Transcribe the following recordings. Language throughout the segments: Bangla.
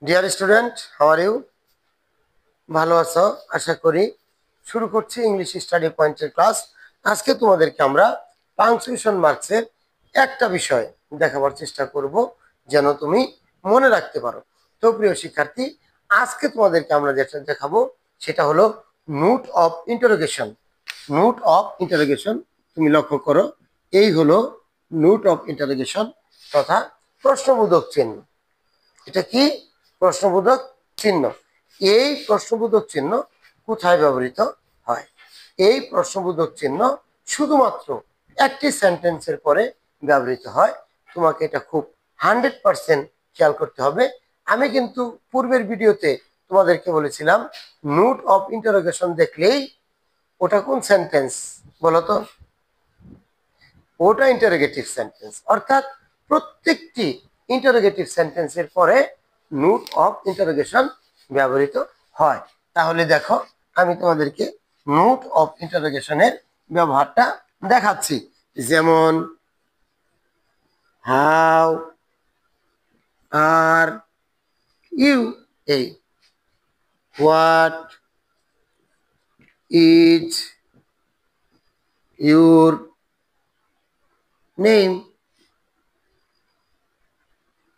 Deer student, how are you? ভালো আছো আশা করি। শুরু করছি ইংলিশ স্টাডি পয়েন্টের ক্লাস। আজকে তোমাদেরকে আমরা পাংচুয়েশন মার্কসের একটা বিষয় দেখাবার চেষ্টা করব, যেন তুমি মনে রাখতে পারো। তো প্রিয় শিক্ষার্থী, আজকে তোমাদেরকে আমরা যেটা দেখাবো সেটা হলো note of interrogation. Note of interrogation, তুমি লক্ষ্য করো, এই হলো নোট অফ ইন্টারোগেশন তথা প্রশ্নবোধক চিহ্ন। এটা কি? প্রশ্নবোধক চিহ্ন। এই প্রশ্নবোধক চিহ্ন কোথায় ব্যবহৃত হয়? এই প্রশ্নবোধক চিহ্ন শুধুমাত্র একটি সেন্টেন্সের পরে ব্যবহৃত হয়। তোমাকে এটা খুব 100% খেয়াল করতে হবে। আমি কিন্তু পূর্বের ভিডিওতে তোমাদেরকে বলেছিলাম নোট অফ ইন্টারোগেশন দেখলেই ওটা কোন সেন্টেন্স বলতো? ওটা ইন্টারোগেটিভ সেন্টেন্স, অর্থাৎ প্রত্যেকটি ইন্টারোগেটিভ সেন্টেন্সের পরে নোট অফ ইন্টারোগেশন ব্যবহৃত হয়। তাহলে দেখো, আমি তোমাদেরকে নোট অফ ইন্টারোগেশনের ব্যবহারটা দেখাচ্ছি। যেমন হাউ আর ইউ, এই হোয়াট ইজ ইউর নেম,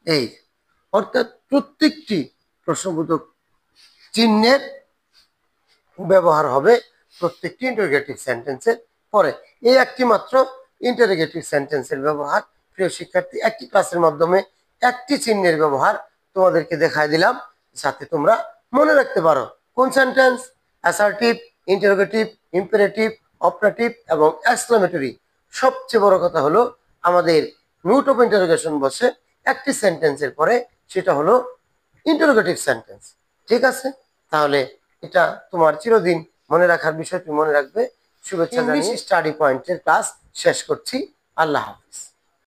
এই অর্থাৎ প্রত্যেকটি প্রশ্নবোধক চিহ্নের ব্যবহার হবে প্রত্যেকটি ইন্টারোগেটিভ সেন্টেন্সের পরে। এই একটি মাত্র ইন্টারোগেটিভ সেন্টেন্সের ব্যবহার। প্রিয় শিক্ষার্থী, একটি ক্লাসের মাধ্যমে একটি চিহ্নের ব্যবহার তোমাদেরকে দেখাই দিলাম, যাতে তোমরা মনে রাখতে পারো কোন sentence. Assertive, interrogative, imperative, operative এবং এক্সক্লেমেটরি। সবচেয়ে বড় কথা হলো আমাদের নোট অফ ইন্টারোগেশন বসে একটি সেন্টেন্সের পরে, সেটা হলো ইন্টারোগেটিভ সেন্টেন্স। ঠিক আছে? তাহলে এটা তোমার চিরদিন মনে রাখার বিষয়, তুমি মনে রাখবে। শুভেচ্ছা জানিয়ে স্টাডি পয়েন্টের ক্লাস শেষ করছি। আল্লাহ হাফিজ।